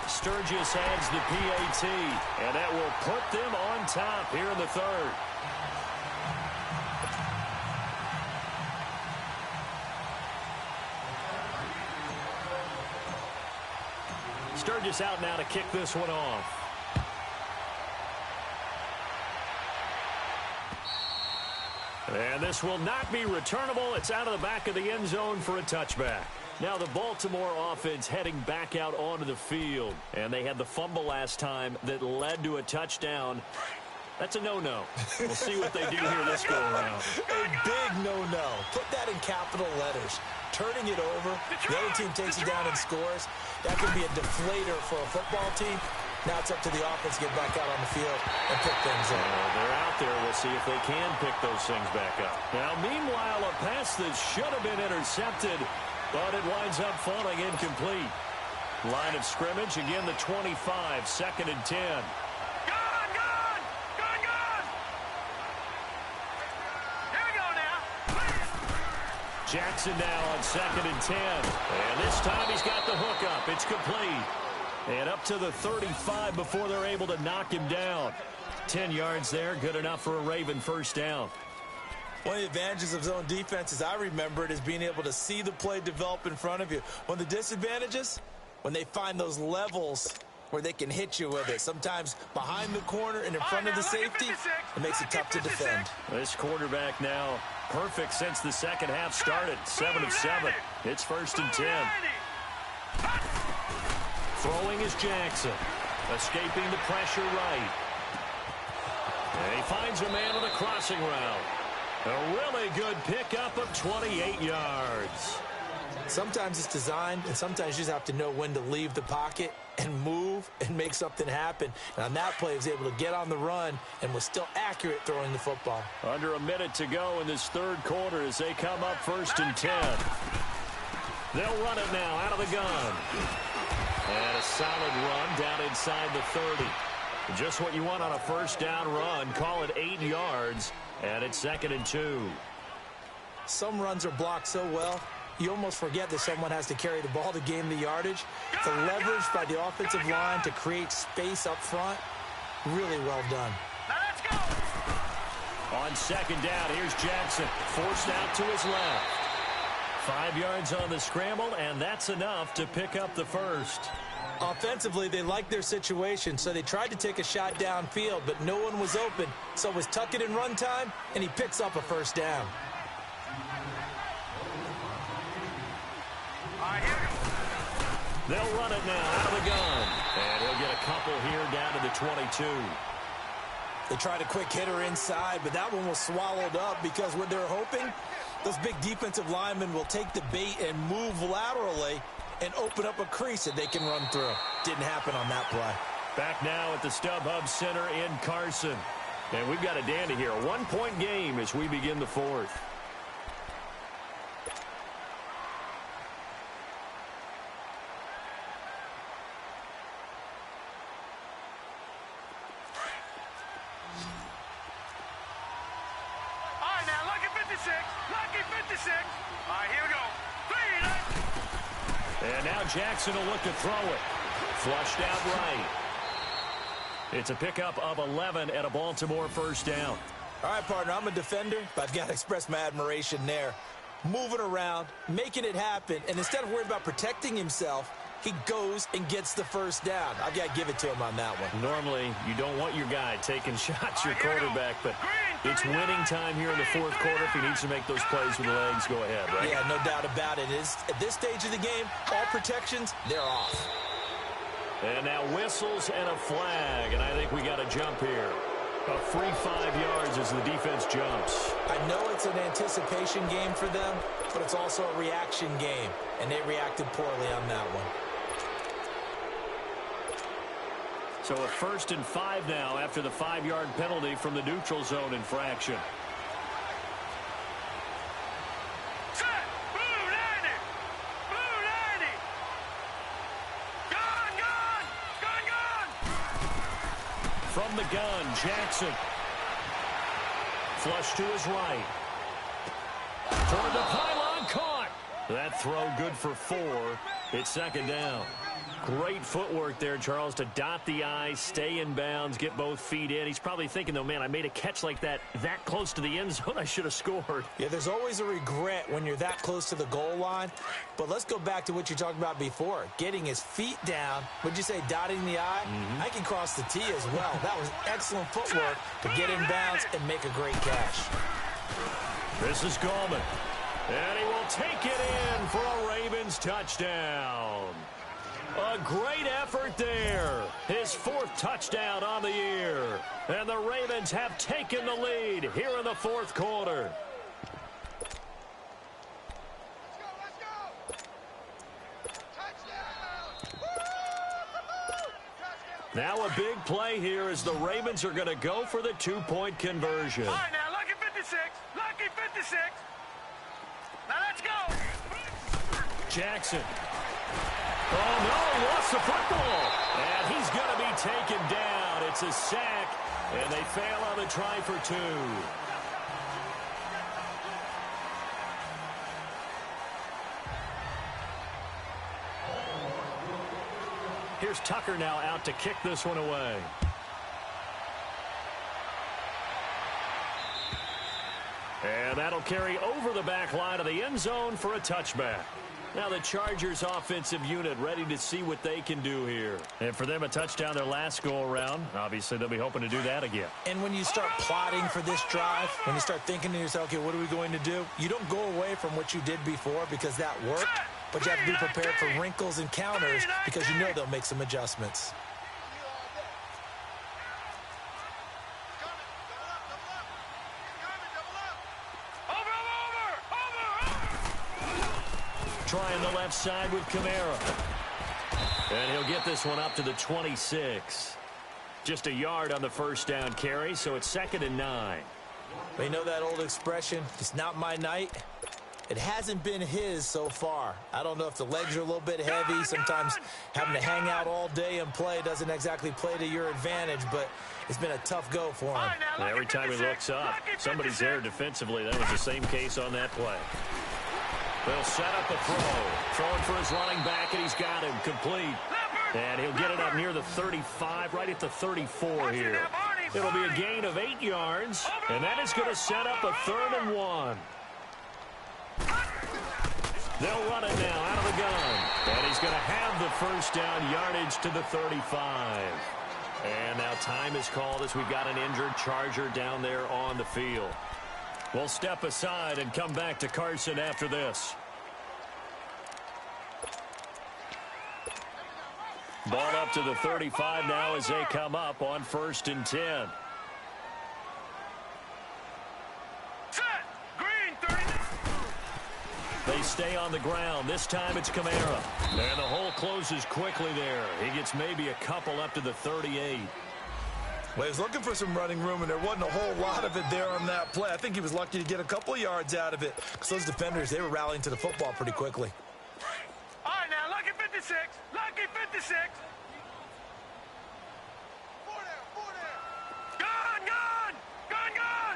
Sturgis adds the PAT, and that will put them on top here in the 3rd. Sturgis out now to kick this one off. And this will not be returnable. It's out of the back of the end zone for a touchback. Now the Baltimore offense heading back out onto the field. And they had the fumble last time that led to a touchdown. That's a no-no. We'll see what they do here this go-around. A big no-no. Put that in capital letters. Turning it over, the other team takes it down and scores. That could be a deflator for a football team. Now it's up to the offense to get back out on the field and pick things up. They're out there. We'll see if they can pick those things back up. Now, meanwhile, a pass that should have been intercepted, but it winds up falling incomplete. Line of scrimmage, again the 25, 2nd and 10. Jackson now on 2nd and 10. And this time he's got the hook up. It's complete. And up to the 35 before they're able to knock him down. 10 yards there, good enough for a Raven first down. One of the advantages of zone defense, as I remember it, is being able to see the play develop in front of you. One of the disadvantages, when they find those levels where they can hit you with it. Sometimes behind the corner and in front of the safety, it makes it tough to defend. This quarterback now perfect since the second half started. 7 of 7. It's 1st and 10. Throwing is Jackson. Escaping the pressure right. And he finds a man on a crossing route. A really good pickup of 28 yards. Sometimes it's designed, and sometimes you just have to know when to leave the pocket and move and make something happen. And on that play, he was able to get on the run and was still accurate throwing the football. Under a minute to go in this third quarter as they come up 1st and 10. They'll run it now out of the gun. And a solid run down inside the 30. Just what you want on a first down run. Call it 8 yards, and it's 2nd and 2. Some runs are blocked so well, you almost forget that someone has to carry the ball to gain the yardage. The leverage by the offensive line to create space up front, really well done. Now let's go. On 2nd down, here's Jackson. Forced out to his left. 5 yards on the scramble, and that's enough to pick up the first. Offensively, they liked their situation, so they tried to take a shot downfield, but no one was open. So it was tuck it in run time, and he picks up a first down. They'll run it now out of the gun. And he'll get a couple here down to the 22. They tried a quick hitter inside, but that one was swallowed up because what they're hoping, those big defensive linemen will take the bait and move laterally and open up a crease that they can run through. Didn't happen on that play. Back now at the StubHub Center in Carson. And we've got a dandy here. A 1-point game as we begin the fourth. And now Jackson will look to throw it. Flushed out right. It's a pickup of 11 at a Baltimore first down. All right, partner, I'm a defender, but I've got to express my admiration there. Moving around, making it happen, and instead of worrying about protecting himself, he goes and gets the first down. I've got to give it to him on that one. Normally, you don't want your guy taking shots, your quarterback, but it's winning time here in the fourth quarter. If he needs to make those plays with the legs, go ahead, right? Yeah, no doubt about it. At this stage of the game, all protections, they're off. And now whistles and a flag, and I think we got a jump here. A free 5 yards as the defense jumps. I know it's an anticipation game for them, but it's also a reaction game, and they reacted poorly on that one. So a 1st and 5 now after the 5-yard penalty from the neutral zone infraction. Set! Blue 90! Blue 90! Gun! Gun! Gun! Gun! From the gun, Jackson. Flush to his right. Toward the pylon, caught. That throw good for 4. It's 2nd down. Great footwork there, Charles, to dot the I, stay in bounds, get both feet in. He's probably thinking, though, man, I made a catch like that close to the end zone. I should have scored. Yeah, there's always a regret when you're that close to the goal line. But let's go back to what you talked about before, getting his feet down. Would you say dotting the I? I can cross the T as well. That was excellent footwork to get in bounds and make a great catch. This is Gallman. And he will take it in for a Ravens touchdown. A great effort there. His 4th touchdown on the year. And the Ravens have taken the lead here in the 4th quarter. Let's go. Touchdown. Touchdown. Now a big play here as the Ravens are going to go for the 2-point conversion. All right, now, lucky 56. Lucky 56. Now, let's go. Jackson. Oh, no, he lost the football. And he's going to be taken down. It's a sack, and they fail on the try for 2. Here's Tucker now out to kick this one away. And that'll carry over the back line of the end zone for a touchback. Now the Chargers offensive unit ready to see what they can do here. And for them, a touchdown their last go-around. Obviously, they'll be hoping to do that again. And when you start plotting for this drive, when you start thinking to yourself, okay, what are we going to do? You don't go away from what you did before because that worked, but you have to be prepared for wrinkles and counters because you know they'll make some adjustments. Trying the left side with Kamara. And he'll get this one up to the 26. Just a yard on the first down carry, so it's 2nd and 9. You know that old expression, it's not my night? It hasn't been his so far. I don't know if the legs are a little bit heavy. Sometimes having to hang out all day and play doesn't exactly play to your advantage, but it's been a tough go for him. And every time he looks up, somebody's there defensively. That was the same case on that play. They'll set up a throw. Throwing for his running back, and he's got him complete. And he'll get it up near the 35, right at the 34 here. It'll be a gain of 8 yards, and that is going to set up a 3rd and 1. They'll run it now out of the gun. And he's going to have the first down yardage to the 35. And now time is called as we've got an injured Charger down there on the field. We'll step aside and come back to Carson after this. Ball up to the 35 now as they come up on 1st and 10. Set. Green 30. They stay on the ground. This time it's Kamara. And the hole closes quickly there. He gets maybe a couple up to the 38. Well, he was looking for some running room, and there wasn't a whole lot of it there on that play. I think he was lucky to get a couple of yards out of it because those defenders, they were rallying to the football pretty quickly. All right, now, lucky 56. Lucky 56. Four there. Gun, gun. Gun, gun.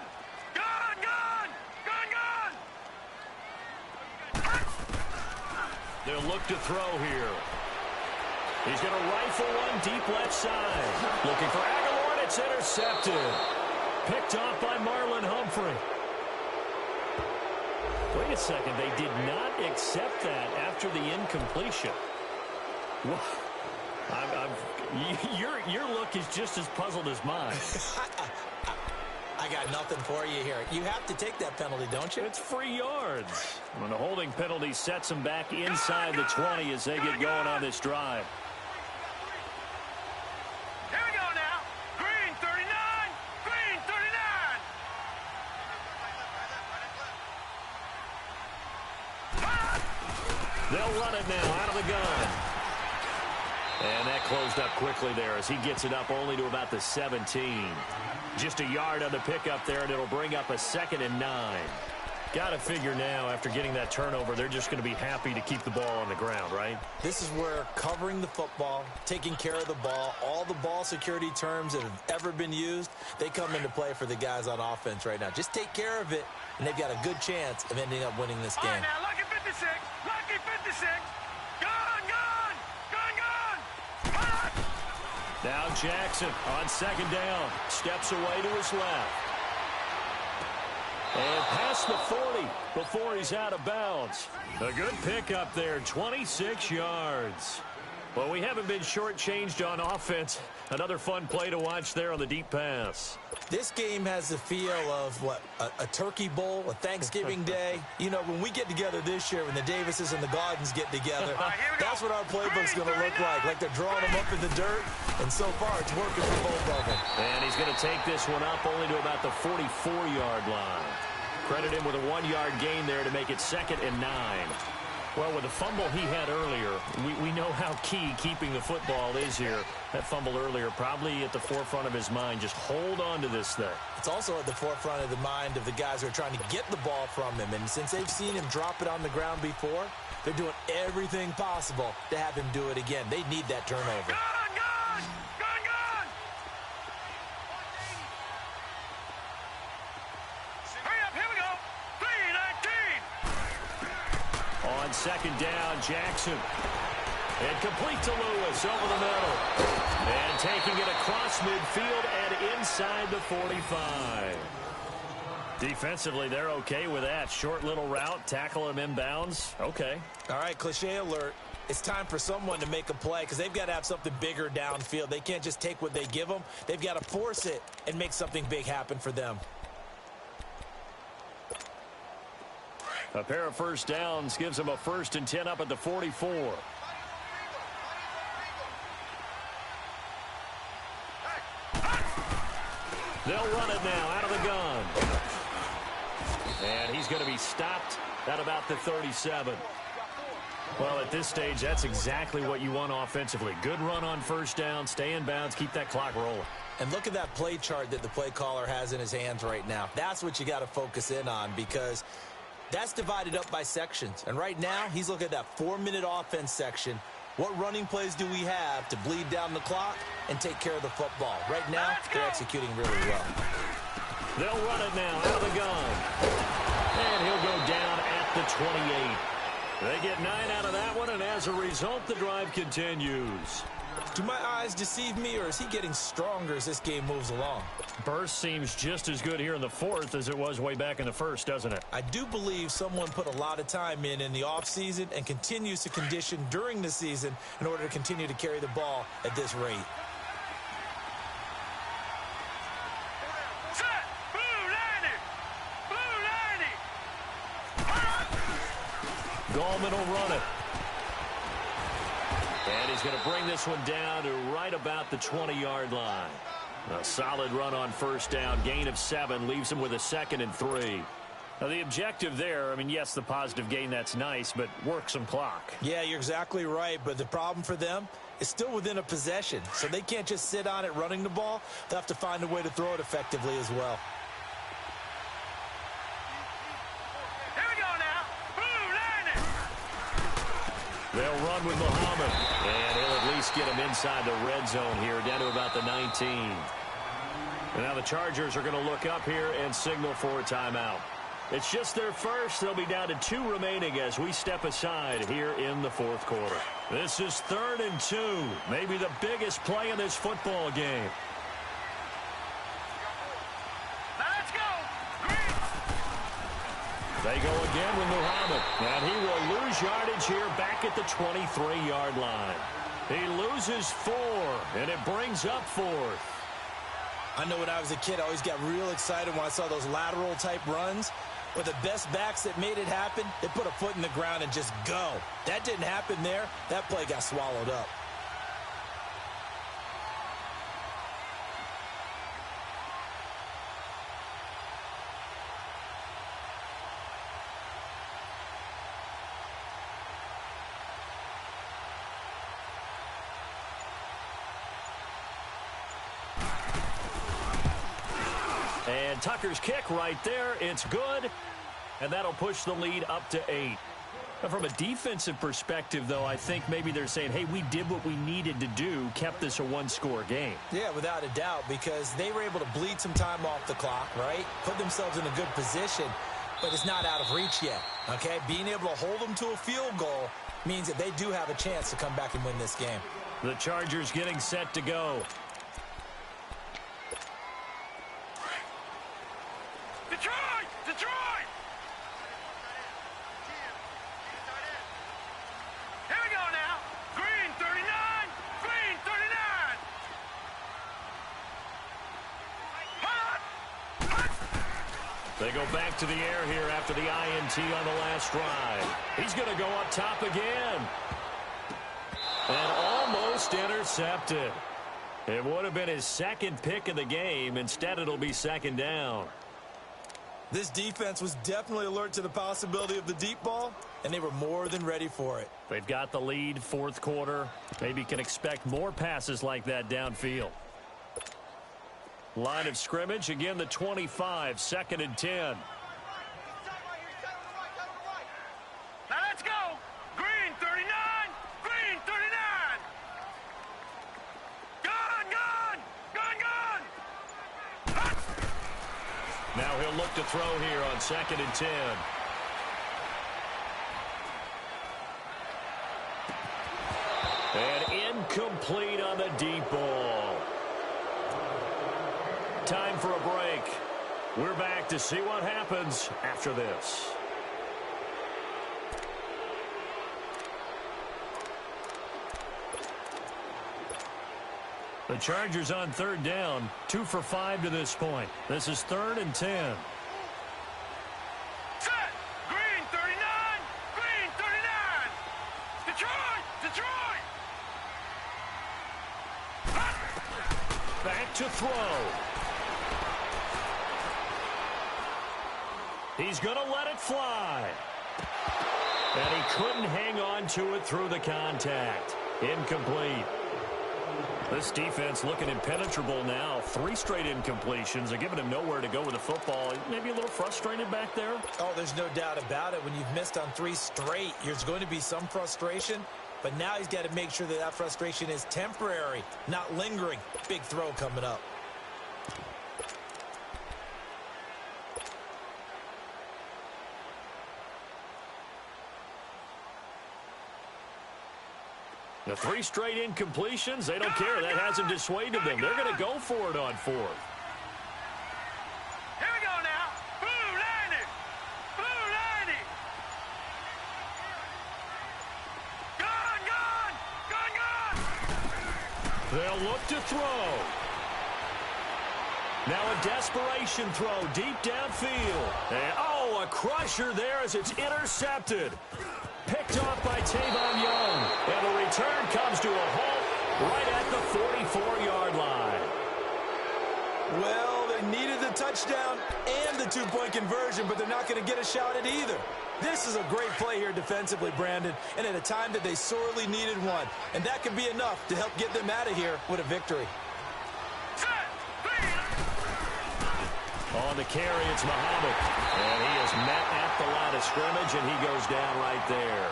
Gun, gun. Gun, gun. They'll look to throw here. He's going to rifle one deep left side. Looking for Aguilar. It's intercepted. Picked off by Marlon Humphrey. Wait a second. They did not accept that after the incompletion. Your look is just as puzzled as mine. I got nothing for you here. You have to take that penalty, don't you? It's free yards. When the holding penalty sets them back inside the 20 as they get going on this drive. Here we go now. Green 39. Green 39. They'll run it now out of the gun. And that closed up quickly there as he gets it up only to about the 17. Just a yard on the pickup there, and it'll bring up a 2nd and 9. Got to figure now, after getting that turnover, they're just going to be happy to keep the ball on the ground, right? This is where covering the football, taking care of the ball, all the ball security terms that have ever been used, they come into play for the guys on offense right now. Just take care of it, and they've got a good chance of ending up winning this game. All right, now, lucky 56. Lucky 56. Gun, gun. Gun, gun. Gun. Now Jackson on 2nd down. Steps away to his left. And past the 40 before he's out of bounds. A good pickup there, 26 yards. Well, we haven't been shortchanged on offense. Another fun play to watch there on the deep pass. This game has the feel of, what, a turkey bowl, a Thanksgiving day. You know, when we get together this year, when the Davises and the Gardens get together, that's what our playbook's going to look like they're drawing them up in the dirt. And so far, it's working for both of them. And he's going to take this one up only to about the 44-yard line. Credit him with a 1-yard gain there to make it 2nd and 9. Well, with the fumble he had earlier, we know how key keeping the football is here. That fumble earlier probably at the forefront of his mind. Just hold on to this thing. It's also at the forefront of the mind of the guys who are trying to get the ball from him. And since they've seen him drop it on the ground before, they're doing everything possible to have him do it again. They need that turnover. Gun! Hurry up, here we go. 3-19. On 2nd down, Jackson. And complete to Lewis over the middle. And taking it across midfield and inside the 45. Defensively, they're okay with that. Short little route, tackle him inbounds. Okay. All right, cliche alert. It's time for someone to make a play because they've got to have something bigger downfield. They can't just take what they give them. They've got to force it and make something big happen for them. A pair of first downs gives them a 1st and 10 up at the 44. They'll run it now out of the gun. And he's going to be stopped at about the 37. Well, at this stage, that's exactly what you want offensively. Good run on first down, stay in bounds, keep that clock rolling. And look at that play chart that the play caller has in his hands right now. That's what you got to focus in on because that's divided up by sections. And right now, he's looking at that 4-minute offense section. What running plays do we have to bleed down the clock and take care of the football? Right now, they're executing really well. They'll run it now out of the gun. And he'll go down at the 28. They get 9 out of that one, and as a result, the drive continues. Do my eyes deceive me, or is he getting stronger as this game moves along? Burst seems just as good here in the 4th as it was way back in the 1st, doesn't it? I do believe someone put a lot of time in the offseason and continues to condition during the season in order to continue to carry the ball at this rate. Set! Blue 90! Blue 90! Gallman will run it. And he's going to bring this one down to right about the 20-yard line. A solid run on first down. Gain of 7 leaves him with a 2nd and 3. Now, the objective there, I mean, yes, the positive gain, that's nice, but work some clock. Yeah, you're exactly right, but the problem for them is still within a possession, so they can't just sit on it running the ball. They'll have to find a way to throw it effectively as well. Here we go now. Blue 90! They'll run with Muhammad, and he'll at least get him inside the red zone here, down to about the 19. And now the Chargers are going to look up here and signal for a timeout. It's just their first. They'll be down to 2 remaining as we step aside here in the 4th quarter. This is 3rd and 2, maybe the biggest play in this football game. Now let's go. Green. They go again with Muhammad, and he will lose yardage here back at the 23-yard line. He loses 4, and it brings up 4th. I know when I was a kid, I always got real excited when I saw those lateral-type runs. But the best backs that made it happen, they put a foot in the ground and just go. That didn't happen there. That play got swallowed up. And Tucker's kick right there. It's good. And that'll push the lead up to 8. Now, from a defensive perspective, though, I think maybe they're saying, hey, we did what we needed to do, kept this a 1-score game. Yeah, without a doubt, because they were able to bleed some time off the clock, right? Put themselves in a good position, but it's not out of reach yet, okay? Being able to hold them to a field goal means that they do have a chance to come back and win this game. The Chargers getting set to go. Detroit! Detroit! Here we go now. Green 39! They go back to the air here after the INT on the last drive. He's going to go up top again. And almost intercepted. It would have been his second pick of the game. Instead, it'll be second down. This defense was definitely alert to the possibility of the deep ball, and they were more than ready for it. They've got the lead, fourth quarter. Maybe can expect more passes like that downfield. Line of scrimmage, again the 25, second and 10. Inside right here, set on the right, set on the right. Now let's go. Green 39. Green 39. Gun, gun. Gun, gun. Now he'll look to throw here on second and 10. And incomplete on the deep ball. Time for a break. We're back to see what happens after this. The Chargers on third down, 2 for 5 to this point. This is third and 10. Set. Green 39. Green 39. Detroit. Detroit. Back to throw. He's going to let it fly. And he couldn't hang on to it through the contact. Incomplete. This defense looking impenetrable now. 3 straight incompletions. They're giving him nowhere to go with the football. Maybe a little frustrated back there. Oh, there's no doubt about it. When you've missed on 3 straight, there's going to be some frustration. But now he's got to make sure that that frustration is temporary, not lingering. Big throw coming up. The 3 straight incompletions, they don't care. That hasn't dissuaded them. They're going to go for it on 4th. Here we go now. Blue 90. Blue 90. Gun, gun. Gun, gun. They'll look to throw. Now a desperation throw deep downfield. And, oh, a crusher there as it's intercepted. Picked off by Tavon Young. And the return comes to a halt right at the 44-yard line. Well, they needed the touchdown and the 2-point conversion, but they're not going to get a shot at either. This is a great play here defensively, Brandon, and at a time that they sorely needed one. And that could be enough to help get them out of here with a victory. On the carry, it's Muhammad. And he is met at the line of scrimmage, and he goes down right there.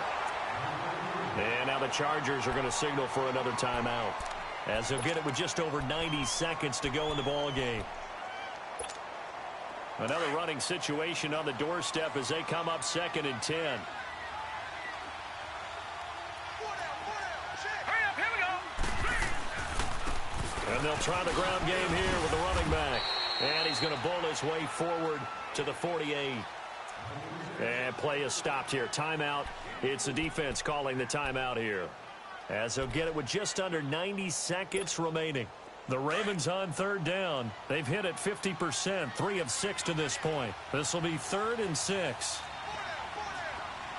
And now the Chargers are going to signal for another timeout, as they'll get it with just over 90 seconds to go in the ball game. Another running situation on the doorstep as they come up second and 10. Four down, check. Hurry up, here we go. And they'll try the ground game here with the running back. And he's going to bowl his way forward to the 48. And play is stopped here. Timeout. It's the defense calling the timeout here, as they'll get it with just under 90 seconds remaining. The Ravens on third down. They've hit it 50%, 3 of 6 to this point. This will be third and 6.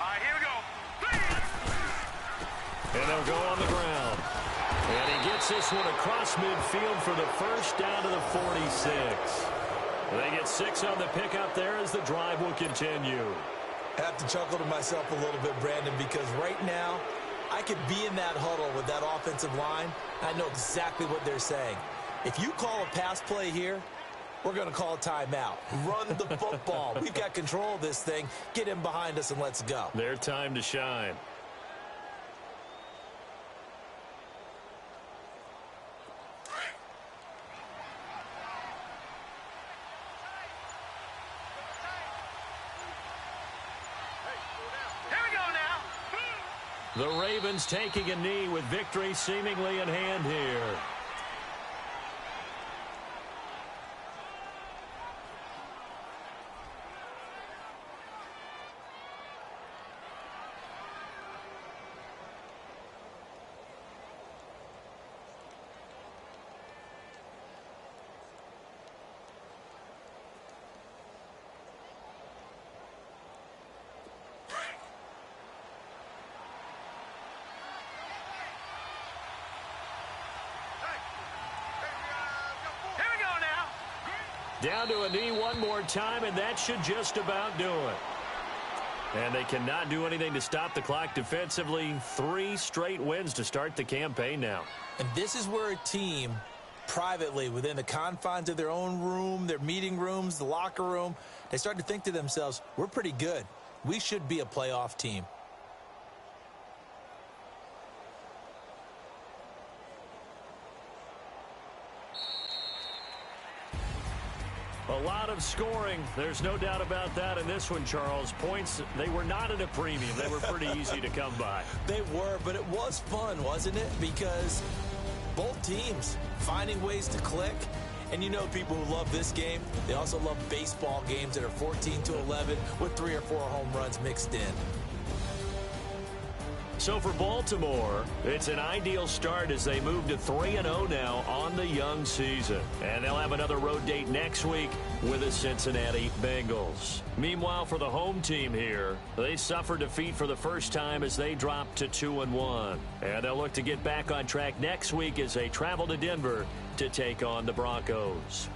All right, here we go. And they'll go on the ground. And he gets this one across midfield for the first down to the 46. They get 6 on the pickup there as the drive will continue. I have to chuckle to myself a little bit, Brandon, because right now I could be in that huddle with that offensive line. I know exactly what they're saying. If you call a pass play here, we're going to call a timeout. Run the football. We've got control of this thing. Get him behind us and let's go. Their time to shine. Here we go now. The Ravens taking a knee with victory seemingly in hand here. Down to a knee one more time, and that should just about do it. And they cannot do anything to stop the clock defensively. 3 straight wins to start the campaign now. And this is where a team, privately, within the confines of their own room, their meeting rooms, the locker room, they start to think to themselves, we're pretty good. We should be a playoff team. A lot of scoring. There's no doubt about that in this one, Charles. Points, they were not at a premium. They were pretty easy to come by. They were, but it was fun, wasn't it? Because both teams finding ways to click. And you know people who love this game, they also love baseball games that are 14-11 with 3 or 4 home runs mixed in. So for Baltimore, it's an ideal start as they move to 3-0 now on the young season. And they'll have another road date next week with the Cincinnati Bengals. Meanwhile, for the home team here, they suffered defeat for the first time as they dropped to 2-1. And they'll look to get back on track next week as they travel to Denver to take on the Broncos.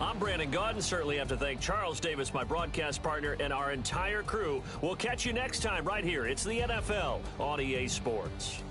I'm Brandon Gaudin. Certainly have to thank Charles Davis, my broadcast partner, and our entire crew. We'll catch you next time right here. It's the NFL on EA Sports.